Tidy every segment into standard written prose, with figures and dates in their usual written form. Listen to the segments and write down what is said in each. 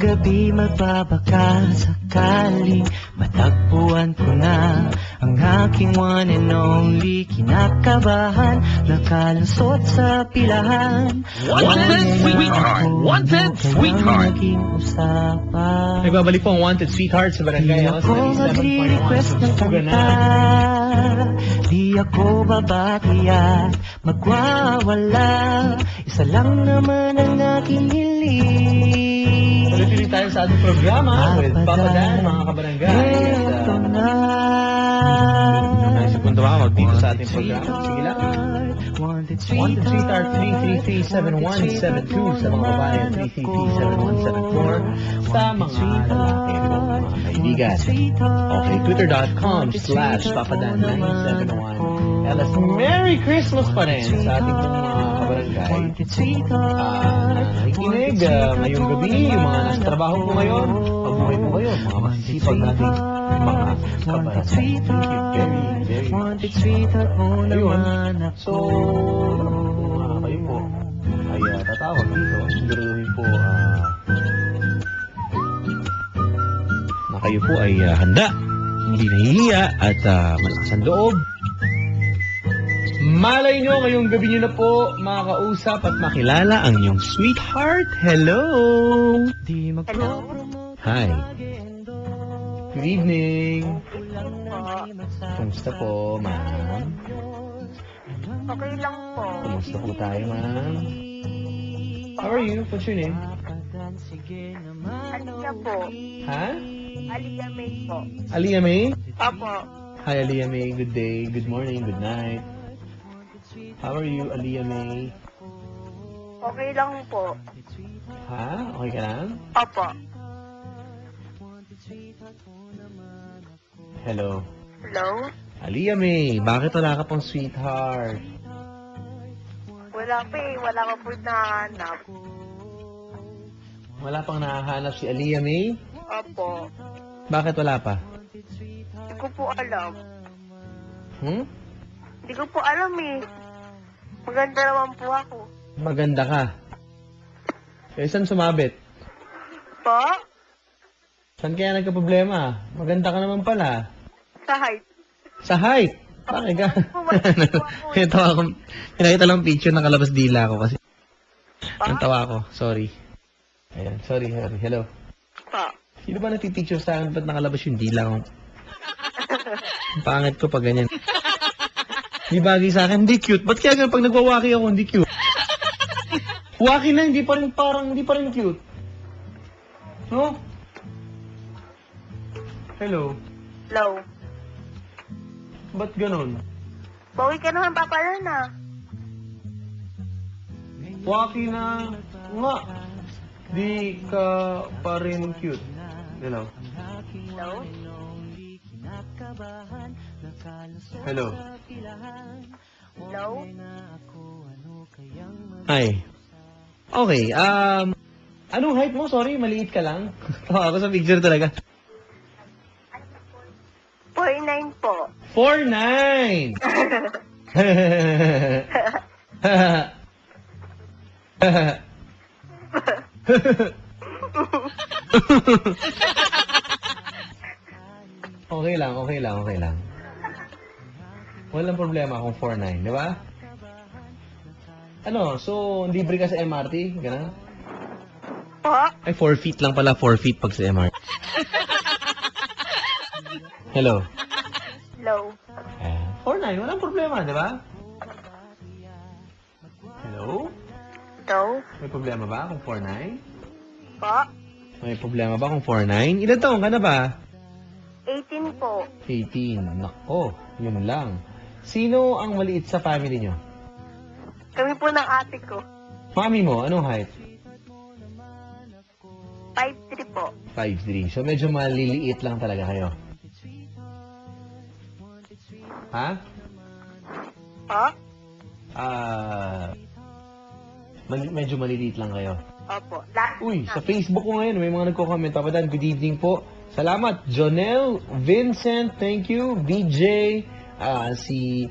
gabi magbabaka sakaling matagpuan ko na ang aking one and only. Kinakabahan, nakalusot sa pilahan. Wanted Sweetheart! Wanted Sweetheart! Nagbabalik po ang Wanted Sweetheart sa Barangay Di ako magre-request ng kanta, di ako babati at magwawala. Isa lang naman ang aking hiling. Tuloy-tuloy tayo sa ating programa with Papa Dan, mga kabarangay. Ito na. Nais kong tumawag dito sa ating programa. Sige lang. Wanted Sweetheart 333-7172 sa mga babae, 333-7174 sa mga lalaki po, mga kaibigan. Okay, twitter.com/papadan971. Alas, Merry Christmas pa rin sa ating pong mga kabarangay. Nakikinig ngayong gabi, yung mga nasa trabaho po ngayon, mabuhay po kayo, mga masisipag nating mga kabarangay. Thank you very much. Ayun, so, kayo po ay tatawag dito. Siguraduhin po na kayo po ay handa, hindi nahihiya at malakas ang loob. Malay nyo, ngayong gabi nyo na po makakausap at makilala ang inyong sweetheart. Hello! Hello. Hi. Good evening. Kumusta po, ma'am? Okay lang po. Kumusta po tayo, ma'am? How are you? What's your name? Aliyah po. Ha? Aliyah May po. Aliyah May? Opo. Hi, Aliyah May. Good day, good morning, good night. How are you, Aliyah May? Okay lang po. Ha? Okay ka lang? Opo. Hello. Hello? Aliyah May, bakit wala ka pang sweetheart? Wala pa eh. Wala ka po nahanap. Wala pang nahahanap si Aliyah May? Opo. Bakit wala pa? Hindi ko po alam. Hmm? Hindi ko po alam eh. Maganda naman po ako. Maganda ka. Eh, saan sumabit? Po? Saan kaya nagka-problema? Maganda ka naman pala. Sa height. Sa height. Bakit ka? Ito ako. Pinakita lang picture ng kalabas dila ko kasi. Natawa ako. Sorry. Ayan. Sorry. Hello. Po. Sino ba nagpipicture sa akin? Ba't nakalabas yung dila ko? Ang pangit ko pag ganyan. Hindi bagay sa akin. Hindi cute. Ba't kaya ganun pag nagwawaki ako? Hindi cute. Waki na, hindi pa rin cute. No? Hello. Hello. Ba't ganun? Bawi ka naman papala na. Waki na nga. Di ka pa rin cute. Hello. Hello? Hello. Hello? Hi. Okay, anong height mo? Sorry, maliit ka lang. Tawa ako sa picture talaga. 49 po. 4'9". Okay lang. Walang problema kung 4'9", di ba? Ano, so, libre ka sa MRT? Ganun? Po? Ay, 4 feet lang pala. 4 feet pag sa MRT. Hello. Hello? 4'9", walang problema, di ba? Hello? Hello? May problema ba kung 4'9"? Po? May problema ba kung 4'9"? Ilan taong ka na ba? 18 po. 18. Nako, yun lang. Sino ang maliit sa family nyo? Kami po ng ate ko. Mami mo, anong height? 5'3 po. 5'3". So, medyo maliliit lang talaga kayo. Ha? Po? Medyo maliliit lang kayo. Opo. Uy, sa Facebook ko ngayon, may mga nagko-comment. Papadan, good evening po. Salamat. Jonel, Vincent, thank you. VJ, si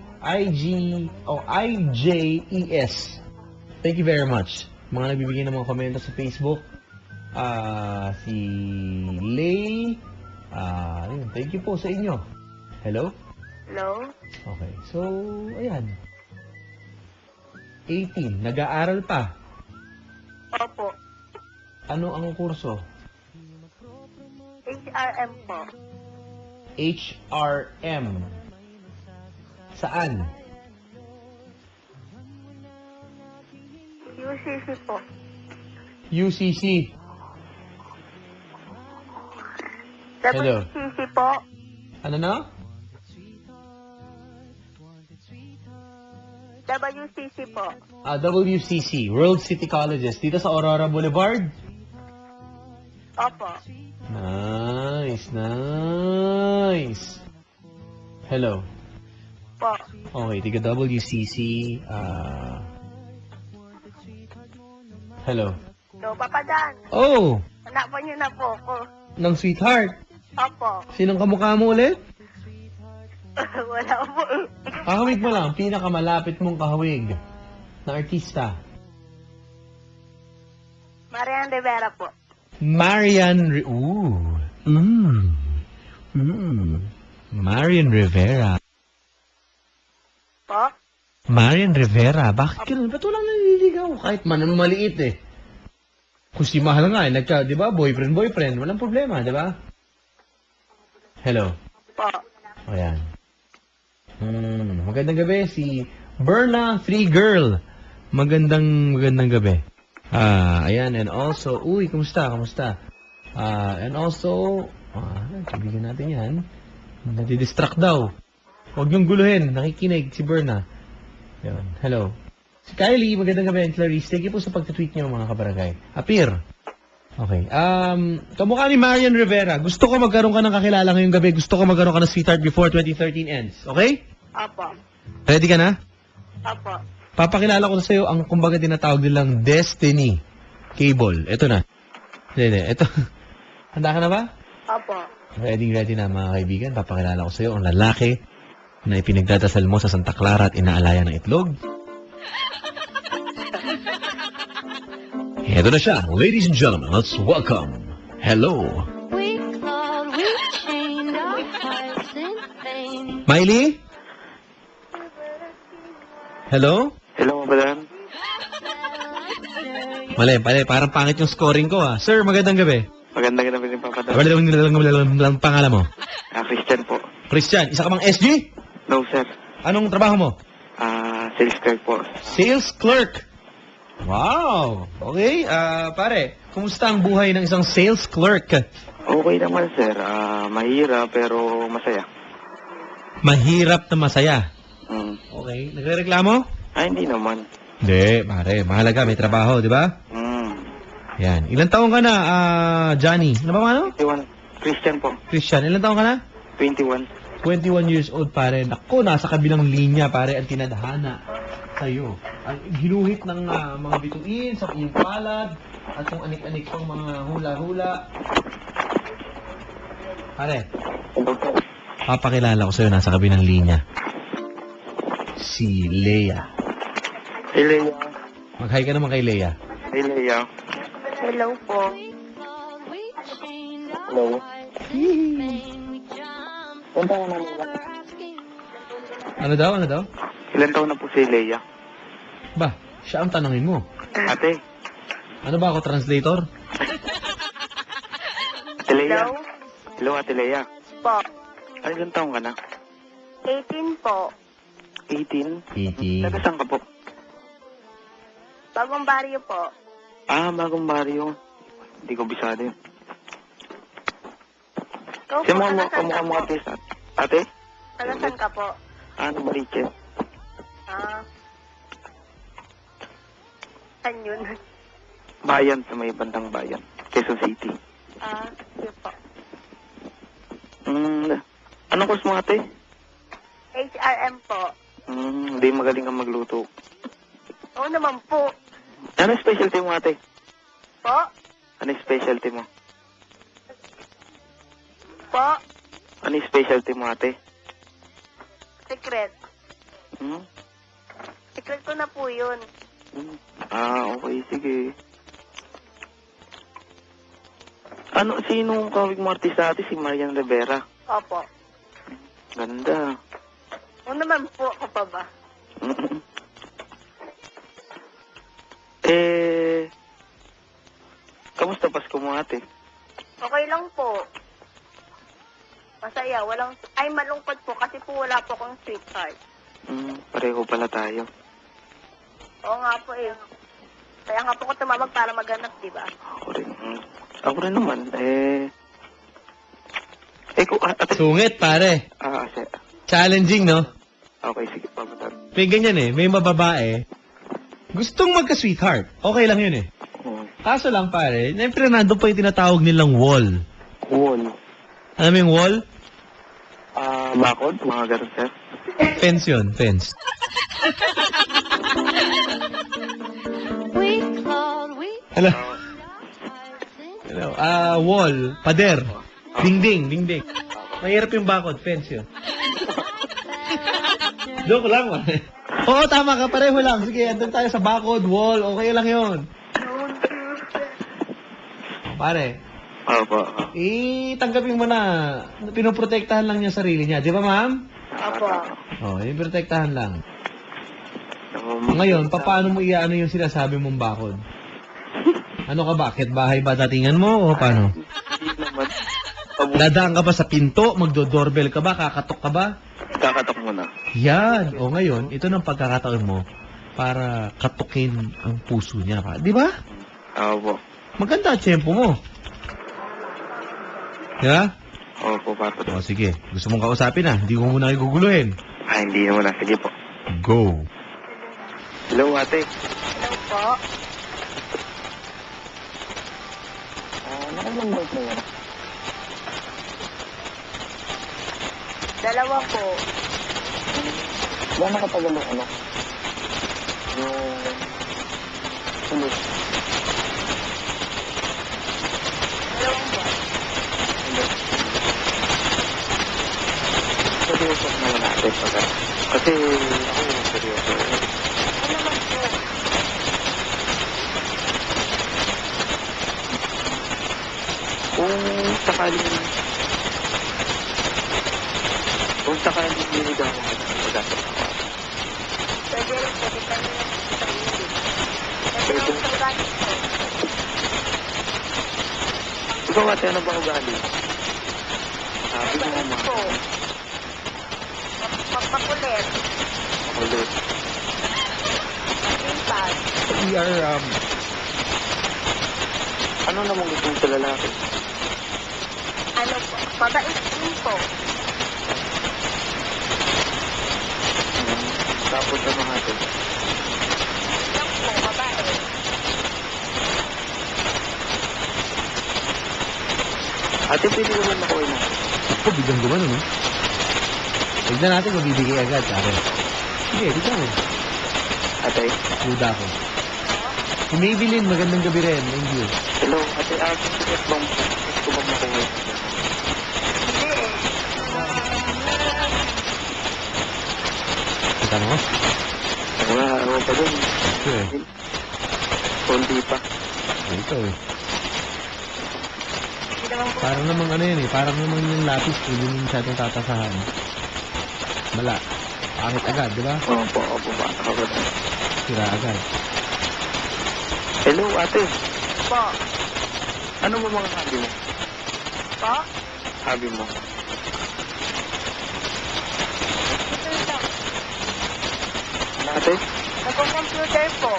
IJES. Thank you very much. Mga nagbibigay ng mga komento sa Facebook. Si Lay. Ayun, thank you po sa inyo. Hello? Hello? Okay, so, ayan. 18, nag-aaral pa. Opo. Ano ang kurso? HRM po. HRM. Saan? UCC po. UCC. Hello. WCC po. Ano na? WCC po. WCC, World City Colleges. Dito sa Aurora Boulevard. Opo. Nice. Hello. Po. Okay, tiga WCC. Hello. So, Papa Dan, Oh, hanapan niyo na po ako. ng sweetheart. Opo. Sinong kamukha mo ulit? Wala po. Kahawig mo lang, pinakamalapit mong kahawig na artista. Marian Rivera po. Marian Rivera. Po? Marian Rivera, bakit ganun? Ba't walang naliligaw? Kahit man ang maliit eh. Kung si mahal nga eh, di ba, boyfriend, walang problema, di ba? Hello. Po. Ayan. Magandang gabi, si Berna 3 Girl. Magandang gabi. Ayan, and also, kumusta? And also, kaibigan natin yan. Nadidistract daw. Huwag niyong guluhin, nakikinig si Berna. Ayan, hello. Si Kylie, magandang gabi, and Clarice, thank you po sa pag-tweet niyo mga kabarangay. Appear. Okay. Kamukha ni Marian Rivera. Gusto ko magkaroon ka ng kakilala ngayong gabi. Gusto ko magkaroon ka ng sweetheart before 2013 ends. Okay? Opo. Ready ka na? Opo. Papakilala ko sa iyo ang kumbaga tinatawag nilang Destiny Cable. Ito na. Hindi. Ito. Handa ka na ba? Opo. Ready na mga kaibigan. Papakilala ko sa iyo ang lalaki na ipinagdadasal mo sa Santa Clara at inaalaya ng itlog. Ito na siya. Ladies and gentlemen, let's welcome. Hello. Miley? Hello? Hello, Badan. Mali, parang pangit yung scoring ko ah. Sir, magandang gabi. Magandang gabi din, Papa Dan. Walang pangalan mo. Christian po. Christian, isa ka bang SG? No, sir. Anong trabaho mo? Sales clerk po. Sales clerk. Wow. Okay, pare, kumusta ang buhay ng isang sales clerk? Okay naman, sir. Mahirap pero masaya. Mahirap na masaya. Okay. Nagrereklamo? Hindi naman. Hindi, pare, mahalaga, may trabaho, di ba? Yan. Ilang taong ka na, Johnny? Ano ba ano? 21. Christian po. Christian, ilang taong ka na? 21. 21 years old, pare. Naku, nasa kabilang linya, pare, ang tinadhana sa'yo. Ang ginuhit ng mga bituin sa iyong palad at kung anik-anik pang mga hula-hula. Pare, papakilala ko sa'yo, nasa kabilang linya. Si Leia. Hey, Leia. Mag-hi ka naman kay Leia. Hey, Leia. Hello po. Hello. Punta ka na, Leia. Ano daw? Ilan taon na po si Leia? Ba, siya ang tanongin mo. Ate. Ano ba ako, translator? Ate Leia. Hello? Hello, Ate Leia. Po. Ilan taon ka na? 18 po. 18? Kiki. Taga saan ka po? Bagong baryo po. Bagong baryo. Hindi ko bisado yun. Ikaw Siya po, mga taga-saan ka kamukha mga po? pisa. Ate? Taga-saan ka po? Mariches. Saan yun? Bayan, sa may bandang bayan. Quezon City. Sige po. Anong course mo, ate? HRM po. Hindi magaling kang magluto. Oo naman po. Ano yung specialty mo, ate? Po? Ano yung specialty mo? Po? Ano yung specialty mo, ate? Secret. Secret ko na po yun. Okay, sige. Ano, sinong kawig mo artista natin? Si Marian Rivera. Opo. Ganda. O naman po, ako pa ba? Kamusta Pasko mo ate? Okay lang po. Masaya, malungkot po kasi po wala po akong sweetheart. Pareho pala tayo. Oo nga po eh. Kaya nga po ko tumawag para maghanap, di ba? Ako rin naman. Ate. Sungit, pare. Sir. Challenging, no? Okay, sige, pamatag. May ganyan eh. May mababae. Gustong magka-sweetheart. Okay lang yun eh. Kaso lang, pare, siyempre nandun pa yung tinatawag nilang wall. Wall. Alam mo yung wall? Bakod, mga ganun, sir. Fence yun, fence. Hello? Hello? Wall, pader. Dingding, dingding. Mahirap yung bakod, fence yun. Joke lang, pare. Oo, tama ka, pareho lang. Sige, andun tayo sa bakod, wall, okay lang yun. Pare, Opo. tanggapin mo na. Pinoprotektahan lang niya sarili niya. Di ba, ma'am? Opo. Protektahan lang. Ngayon, paano mo iaano yung sinasabi mong bakod? Ano ka ba? Bahay ba datingan mo o paano? Dadaan ka ba sa pinto? Magdo-doorbell ka ba? Kakatok ka ba? Kakatok mo na. Yan. O ngayon, ito ng pagkakataon mo para katukin ang puso niya. Di ba? Opo. Maganda ang tiyempo mo. Di ba? Opo, Papa. O sige, gusto mong kausapin na. Hindi ko muna kayo guguluhin. Hindi naman na. Sige po. Go. Hello, ate. Hello po. Nakailang boys na yan? Dalawa po. Gano'n katagal ng ano? Yung... Tulos. Dalawang po. Seryoso naman natin pagka. Kasi ako seryoso. Ano naman po? Kung sakaling niligaw mo pag-asap ako. Pwede rin po. Depende na po sa iyo. Pwede rin sa ugali po. Ikaw ate, ano ba ugali? Sabi mo Mabait naman. po. Makulit. Makulit. Masintas. We are, Ano naman gusto mo sa lalaki? Ano po? Mabait din po. Tapos ano natin? Yan po, babae. Ate, pili ko rin makuha na. ako, biglang gumano, no? Tignan natin kung bibigay agad, pare. Sige, tignan mo. Ate? Duda ko. Si Maybelline, magandang gabi rin. Thank you. Hello, ate, gusto bang makuha? Hindi eh. Kita mo? Wala, ano pa dun? Ito eh. Konti pa. Ito eh. Hindi naman po. Parang namang ano yan eh. Parang namang yung lapis, hindi mo masyadong tatasahan. Mala. Pangit agad, di ba? Opo, ba? Ako ba? Sira agad. Hello, ate. Po. Ano mo mga hobby mo? Po? Hobby mo? Computer lang. Ate? Nagko-computer po.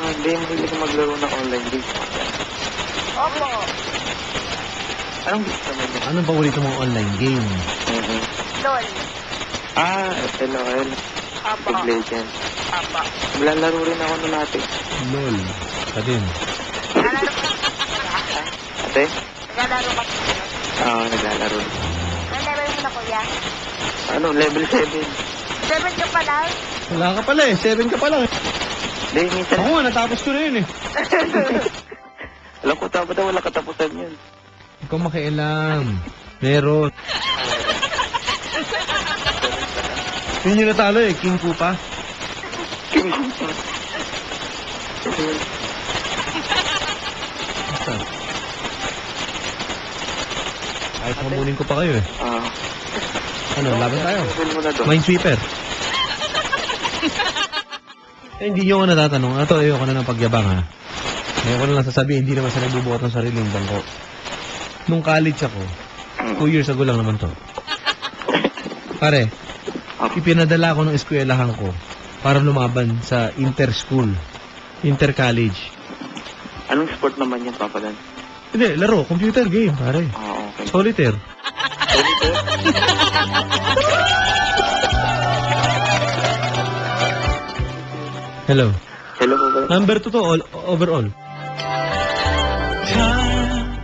Hindi. Mahilig maglaro ng online games. Opo. Anong gusto mo niya? Anong paborito mong online game? LOL. LOL. Opo. League Legends. Opo. Lalaro rin ako nun ate. LOL. Ka din. Naglalaro ka. Ate? Naglalaro ka. Naglalaro. Ano level mo na, kuya? Ano, level 7. 7 ka pa lang? Wala ka pala eh. 7 ka pa lang eh. Hindi, minsan. Ako nga, natapos ko na yun eh. Alam ko, dapat wala katapusan yun. Ikaw makialam. Meron. Yun yung natalo eh. King Koopa. King Basta. Kahit mamunin ko pa kayo eh. Ano, laban tayo. Level mo na doon. Minesweeper. Eh, hindi nyo ako natatanong. Ito, ayoko na ng pagyabang ha. Ayoko na lang sasabihin, hindi naman siya nagbubuhat ng sariling bangko. Nung college ako, 2 years ago lang naman to. Pare, ipinadala ako ng eskwelahan ko para lumaban sa inter-school, inter-college. Anong sport naman yan, Papa Dan? Hindi, laro, computer game, pare. Okay. Solitaire. Hello. Hello, Papa Dan. Number 2 to, overall.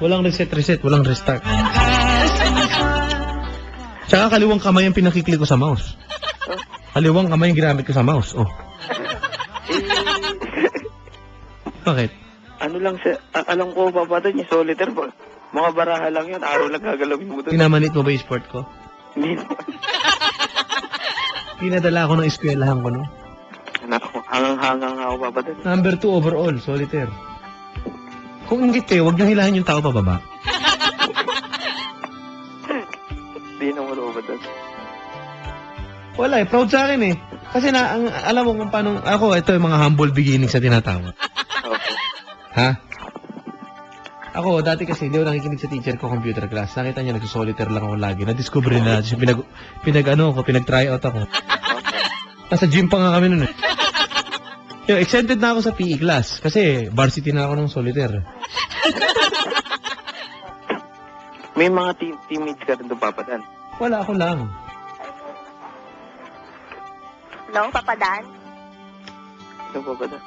Walang reset, walang restart. Tsaka kaliwang kamay ang pinakiklik ko sa mouse. Kaliwang kamay ang ginamit ko sa mouse. Oh. Bakit? Ano lang siya, alam ko, Papa Dan, yung solitaire ba? Mga baraha lang yun, araw lang gagalawin mo doon. Pinamanit mo ba yung sport ko? Hindi naman. Pinadala ako ng eskwelahan ko, no? Nako, hangang-hangang ako, Papa Dan. Number 2 overall, solitaire. Kung ingit kayo, huwag nyo hilahin yung tao pababa. Hindi naman, Papa Dan. Wala eh, proud sa akin eh. Kasi alam mo kung paano, ako, ito yung mga humble beginnings sa tinatawag. Okay. Ha? Ako, dati kasi, hindi ako nakikinig sa teacher ko computer class. Nakita niya, nagsusolitaire lang ako lagi. Na-discover na, pinag-try out ako. Nasa gym pa nga kami nun eh. Yo, excited na ako sa PE class. Kasi, varsity na ako ng solitaire. May mga teammates ka rin doon, Papa Dan. Wala, ako lang. Hello, Papa Dan? Ito, Papa Dan.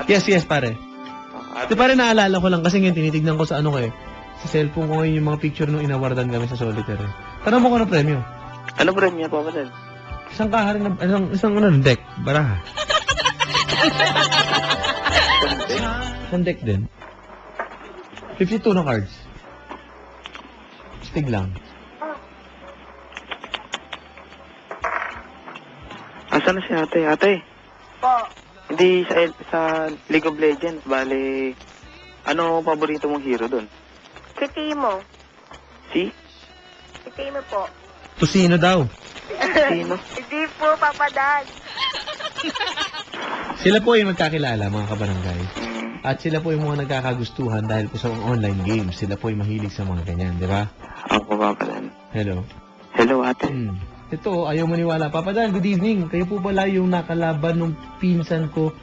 Yes, pare. Di pare, naalala ko lang kasi ngayon tinitignan ko sa ano ko eh. Sa cellphone ko ngayon yung mga picture nung inawardan kami sa solitaire. Tanong mo ko ng premyo. Ano ba rin niya, Papa Dan? Isang kaharin na, isang deck, baraha. Isang deck din. 52 na cards. Stig lang. Asan na si ate? Ate? Po. Hindi sa League of Legends, bale, ano paborito mong hero doon? Si Timo. Si? Si Timo po. Tusino daw. Sino? Hindi po, Papa Dan. Sila po yung magkakilala, mga kabarangay. Mm, At sila po yung mga nagkakagustuhan dahil po sa online games. Sila po yung mahilig sa mga ganyan, di ba? ako, Papa Dan. Hello. Hello, ate. Ito, ayaw maniwala. Papa Dan, good evening. Kayo po pala yung nakalaban ng pinsan ko.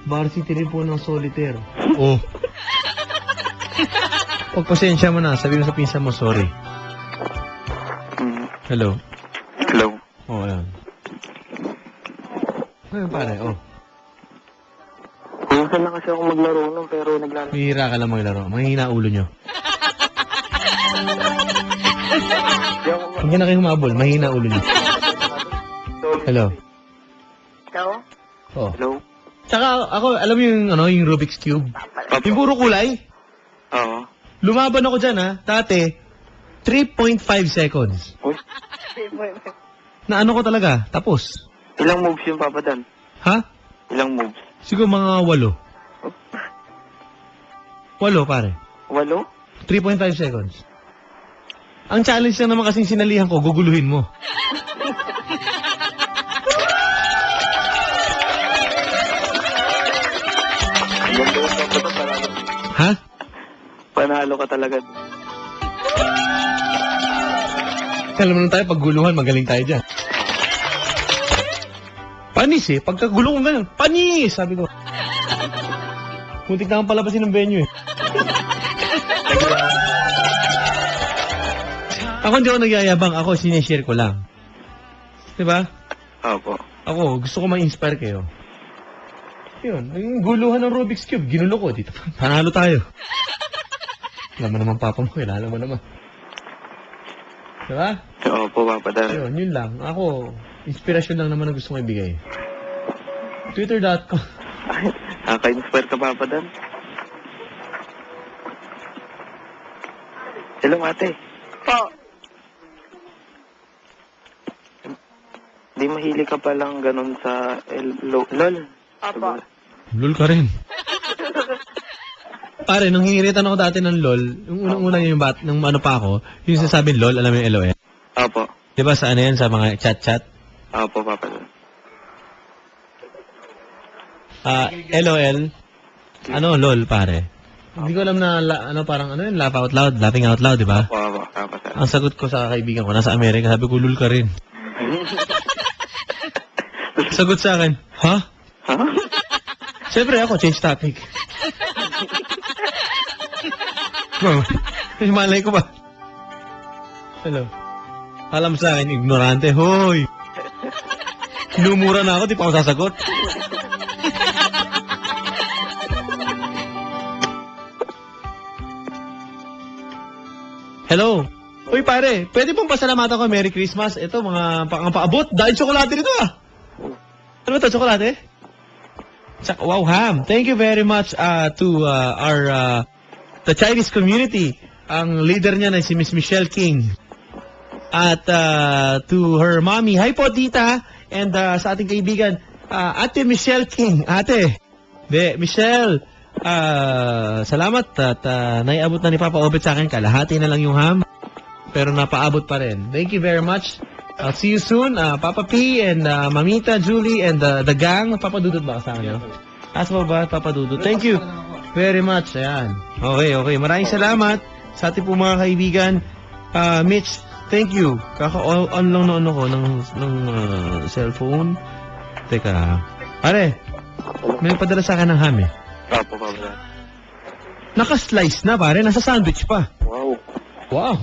Varsity rin po ng solitaire. Oh. Pagpasensya mo na. Sabi mo sa pinsan mo, sorry. Mm, Hello. hello. Oh, ayan. Ngayon pare, oh. Minsan lang kasi ako maglaro nun, pero naglalaro. Mahihira ka lang maglaro. Mahihina ulo nyo. Hindi ako Hindi na kayo humabol. Mahihina ulo nyo. Hello. Hello? Oh. Hello? Tsaka ako, alam mo yung, yung Rubik's Cube? Yung puro kulay? Oo. Lumaban ako dyan, ha? Dati, 3.5 seconds. Uy, Na ano ko talaga, tapos. ilang moves yung Papa Dan? Ha? Ilang moves? Siguro mga 8. 8, pare. 8? 3.5 seconds. Ang challenge lang naman kasing sinalihan ko, guguluhin mo. Ganda yung Papa Dan, panalo. Ha? Panalo ka talaga. Alam mo lang tayo, pag guluhan, magaling tayo dyan. Panis eh. Pagkagulong ko ganyan, panis! Sabi ko. Muntik na akong palabasin ng venue eh. Ako hindi ako nagyayabang. Ako, sinishare ko lang. Diba? Opo. Ako, gusto ko ma-inspire kayo. Yun. Yung guluhan ng Rubik's Cube, ginulo ko. Dito, panalo tayo. Alam mo naman, papa mo. Kilala mo naman. Diba? Opo, Papa Dan. Yun, yun lang. Ako, inspirasyon lang naman ang gusto kong ibigay. Twitter.com. Nakaka-inspire ka, Papa Dan. Hello, ate. Po. Di mahilig ka palang ganun sa LOL. Opo. Lul ka rin. Pare, nung hingiritan ako dati ng LOL, yung unang-una yung nung ano pa ako, yung sasabing LOL, alam mo yung LOL? Opo. Di ba sa ano yan, sa mga chat-chat? Opo, Papa Dan. LOL, ano, LOL, pare. Hindi ko alam na, ano, parang ano yun, laugh out loud, laughing out loud, di ba? Opo, Papa Dan. Ang sagot ko sa kaibigan ko, nasa Amerika, sabi ko, LOL ka rin. Sagot sa akin, ha? Ha? Siyempre ako, change topic. Oh, malay ko ba? Hello. Alam sa akin, ignorante. Hoy! Lumura na ako, di pa ako sasagot. Hello. Uy pare, pwede pong pasalamatan ko Merry Christmas. Ito, mga paabot. Dahil tsokolate nito ah. Ano ba ito, tsokolate? Wow, ham. Thank you very much to the Chinese community. Ang leader niya na si Miss Michelle King. At to her mommy, hi po tita. And sa ating kaibigan, Ate Michelle King. Ate, Michelle, salamat at naiabot na ni Papa Obet sa akin. Kalahati na lang yung ham. Pero napaabot pa rin. Thank you very much. I'll see you soon, Papa P and Mamita, Julie, and the gang. Papa Dudut ba kasama niyo? Asa ba Papa Dudut? Thank you very much. Ayan. Okay. Maraming salamat sa ating po mga kaibigan. Mitch, thank you. Kaka-on lang na ano ko ng cellphone. Teka. Pare, may padala sa akin ng ham eh. Opo, Papa Dan. Naka-slice na pare, nasa sandwich pa. Wow. Wow.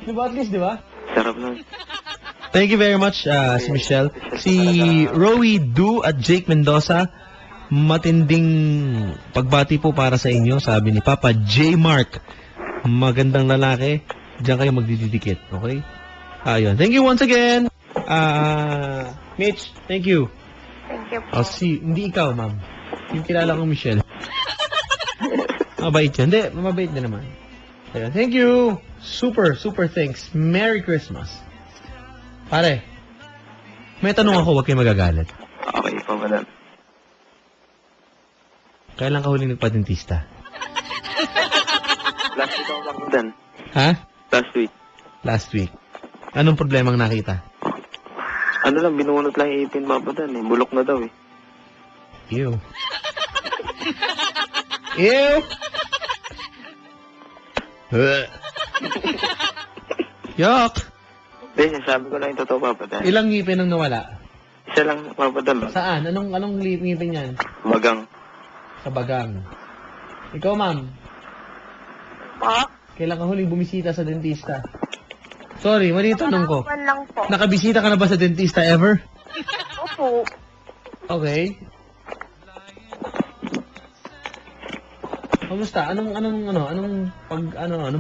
Diba at least, diba? Sarap nun. Thank you very much, si Michelle. Si Rowie Du at Jake Mendoza, matinding pagbati po para sa inyo, sabi ni Papa J. Mark. Magandang lalaki, diyan kayo magdidikit, okay? Ayun. Thank you once again. Mitch, thank you. Thank you po. I'll see. Hindi ikaw, ma'am. Yung kilala kong Michelle. Mabait yan. Hindi, mabait na naman. Ayun. Thank you. Super thanks. Merry Christmas. Pare, may tanong ako, huwag kayo magagalit. Okay, Papa Dan. Kailan ka huling nagpa-dentista? Last week ako, Papa Dan. Ha? Last week. Last week. Anong problemang nakita? Ano lang, binunot lang yung ipin, Papa Dan. Bulok na daw eh. Ew. Ew! Yuck! Hindi, sabi ko lang yung totoo, Papa Dan. Ilang ngipin ang nawala? Isa lang, Papa Dan. Saan? Anong ngipin yan? Bagang. Sa bagang. Ikaw, ma'am. Po? Kailan ka huling bumisita sa dentista? Sorry, mali yung tanong ko. One lang po. Nakabisita ka na ba sa dentista ever? Opo. Okay. Kamusta? Anong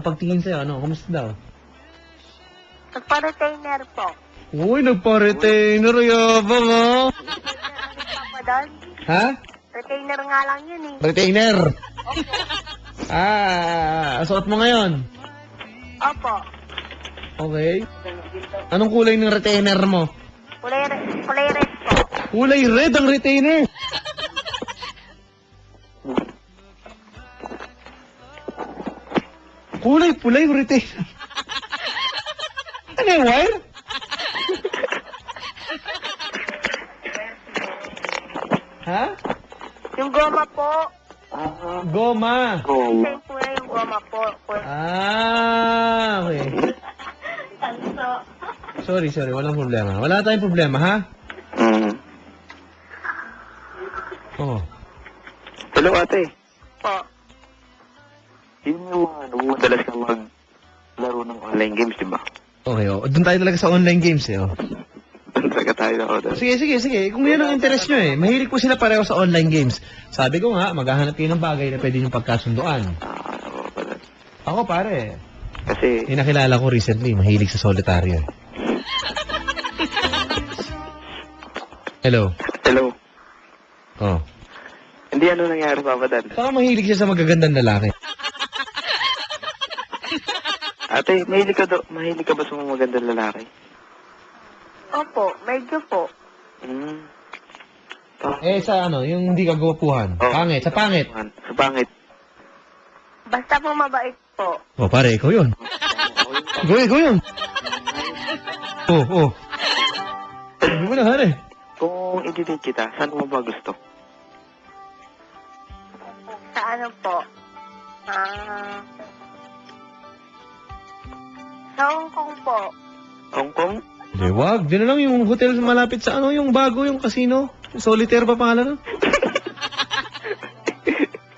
pagtingin sa'yo? Kamusta daw? Nagpa-retainer po. Uy, nagpa-retainer, yabang ah. Papa Dan? Ha? Retainer nga lang yun eh. Retainer. Suot mo ngayon. Opo. Okay. Anong kulay ng retainer mo? Kulay red po. Kulay red ang retainer. Kulay pula yung retainer. Ano yung wire? Ha? Yung goma po. Goma. Same po na yung goma po. Okay. Sorry. Walang problema. Wala tayong problema, ha? Oh. Hello, ate. Po. Yun yung madalas ka maglaro ng online games, di ba? Okay, doon tayo talaga sa online games, eh. Talaga tayo na order. Sige. Kung yan ang interest nyo, eh. Mahilig po sila pareho sa online games. Sabi ko nga, maghahanap kayo ng bagay na pwede nyo pagkasunduan. Ako pala. Ako, pare. Kasi, Nakilala ko recently, mahilig sa solitario. Hello. Oh. hindi ano nangyari, Papa Dan. Baka mahilig siya sa magagandang lalaki. Ate, mahilig ka ba sa mga magandang lalaki? Opo, medyo po. Sa yung hindi kagwapuhan. Oh. Pangit, sa pangit. Sa pangit. Basta po mabait po. Oh, pare, ikaw yun. Ikaw yun. Oh. Sabi mo na, pare. Kung i-date kita, saan mo ba gusto? Sa ano po? Sa Hong Kong po. Hong Kong? Hindi, wag. Diyan na lang yung hotel malapit sa ano, yung bago, yung casino. Solitaire ba pangalan?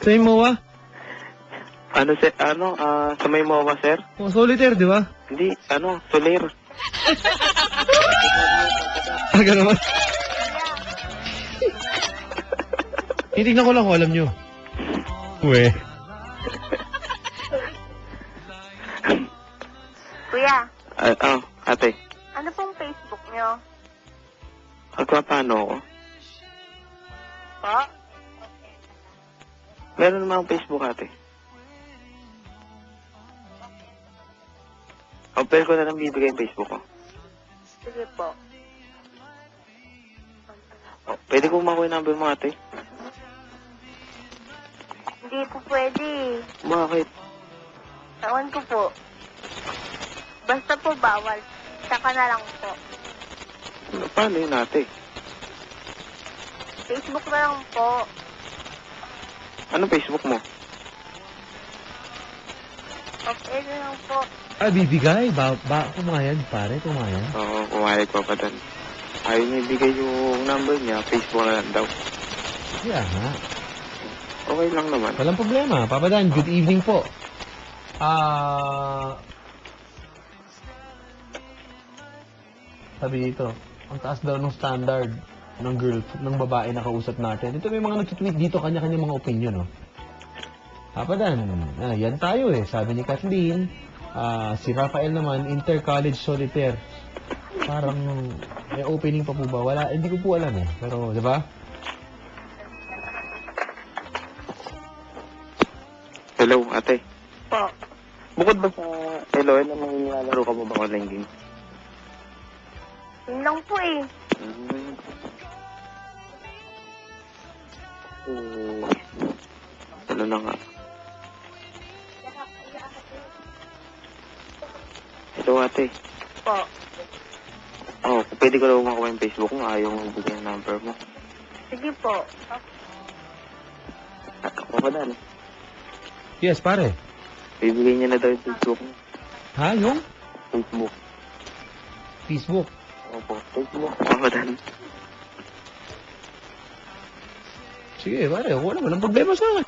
Sa Imowa? Sa may MOA, sir? Oh, solitaire, di ba? Hindi, Soler. Talaga naman. Titignan ko lang kung alam nyo. Uwe. Kuya, Ate. ano pong Facebook nyo? Magpapaano ako? Po? Meron naman akong Facebook, ate. Pwede ko na lang bibigay yung Facebook ko. Sige po. Pwede ko makuha yung number mo, ate? Hindi po pwede. Bakit? Tawan ko po. Basta po bawal. Saka na lang po. Paano yun, ate? Facebook na lang po. Anong Facebook mo? Okay na lang po. Bibigay? Pumayag, pare, pumayag. Oo, pumayag pa pa doon. Ayaw niya ibigay yung number niya, Facebook na lang daw. Kaya nga. Okay lang naman. Walang problema. Papa Dan, good evening po. Sabi dito, ang taas daw ng standard ng babae na kausap natin. Ito may mga nag-tweet dito, kanya-kanya mga opinion, no? Papa Dan, yan tayo eh. Sabi ni Kathleen, si Rafael naman, inter-college solitaire. Parang may opening pa po ba? Wala, hindi ko po alam eh. Pero, di ba? Hello, ate. Po. Bukod ba sa LOL, namang nilalaro ka ba ba online game? Yun lang po eh. Ano na nga? Ito, ate. Po. Pwede ko lang makuha yung Facebook mo. Ayaw mo bigyan yung number mo. Sige po. Ako pa dan. Yes, pare. Bibigyan niya na daw yung Facebook mo. Ha, yung? Facebook. Facebook. Opo, Facebook. Ako dan. Sige, pare. Walang problema sa akin.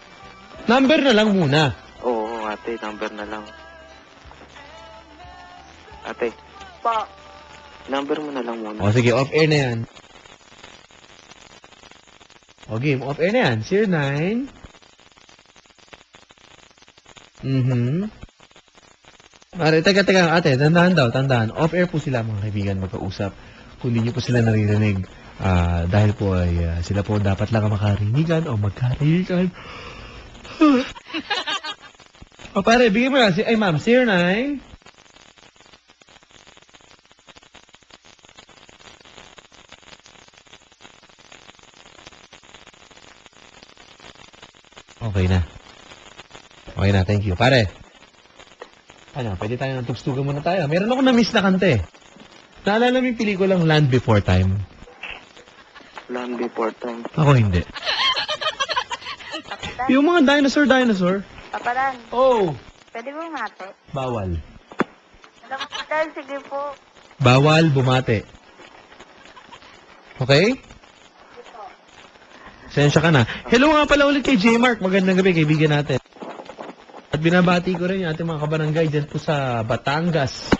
Number na lang muna. Oo, ate. Number na lang. Ate, Po. number mo na lang muna. O, sige. Off-air na yan. O, game. Off-air na yan. 09. Pare, teka, ate. Tandaan daw, tandaan. Off-air po sila, mga kaibigan, magkausap. Kung hindi nyo po sila naririnig. Dahil po ay sila po dapat lang makarinigan o magkarinigan. O, pare, bigyan mo na. Ay, ma'am, 09. Okay na, thank you. Pare, pwede tayo tugstugan muna tayo. Meron ako na-miss na kante. Naalala mo yung pelikulang Land Before Time? Land Before Time. Ako hindi. Papadan. Yung mga dinosaur. Papadan. Oh, Pwede mo mate. bawal. Papadan, sige po. Bawal bumate. Okay? Sensya ka na. Hello nga pala ulit kay J-Mark. Magandang gabi, kaibigan natin. At binabati ko rin yung ating mga kabarangay dyan po sa Batangas.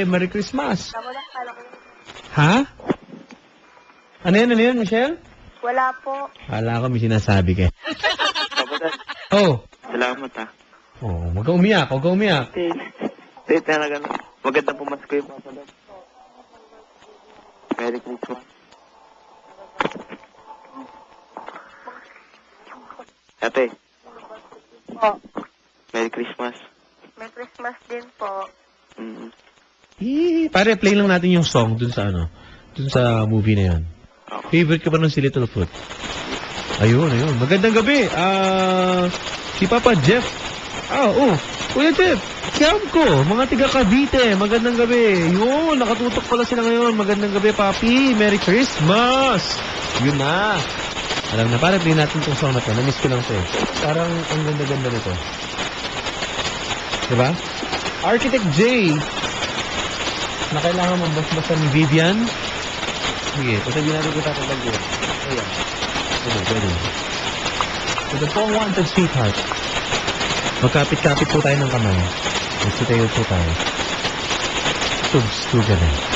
Merry Christmas. Wala pala ko. Ha? Ano yan, Michelle? Wala po. Kala ko may sinasabi ka. Kapadan, Oh. salamat ha. Oh, huwag kang umiyak. Hindi, talaga na. Magandang pumasko yung papadan. Merry Christmas. Ate, Po. Merry Christmas. May Christmas din po. Pare, play lang natin yung song dun sa dun sa movie na yun. Favorite ka ba ng si Littlefoot? Ayun. Magandang gabi. Si Papa Jeff. Kuya Jeff. Siyam ko, mga tiga Cavite, magandang gabi. Yun, nakatutok pala sila ngayon. Magandang gabi, Papi. Merry Christmas. Yun na. Alam na, parang din natin itong song na ito. Namiss ko lang ito eh. Parang ang ganda-ganda nito. Diba? Architect J. Na kailangan mabas-basa ni Vivian. Sige, patabi natin kita patabi. Ayan. Pwede. Ito po ang wanted sweetheart. Magkapit-kapit po tayo ng kamay. Magsitayo po tayo. Tugs, tuga na.